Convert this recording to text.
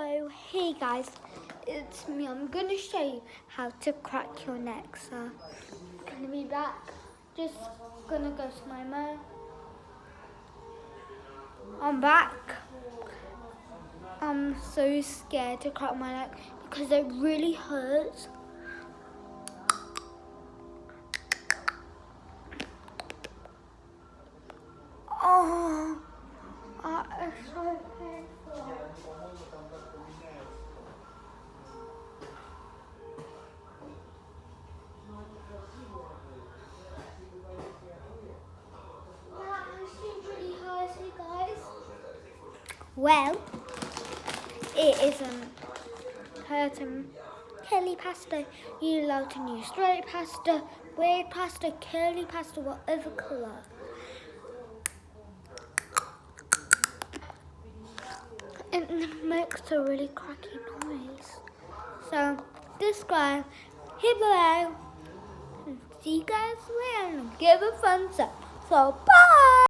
So, hey guys, it's me. I'm going to show you how to crack your neck. So, I'm going to be back. Just going to go to my mouth. I'm back. I'm so scared to crack my neck because it really hurts. Oh, it's so painful. Well, it isn't hurting. Curly pasta, you allowed to use straight pasta, weird pasta, curly pasta, whatever colour. It makes a really cracky noise. So, subscribe, hit below, and see you guys later, and give a thumbs up. So, bye!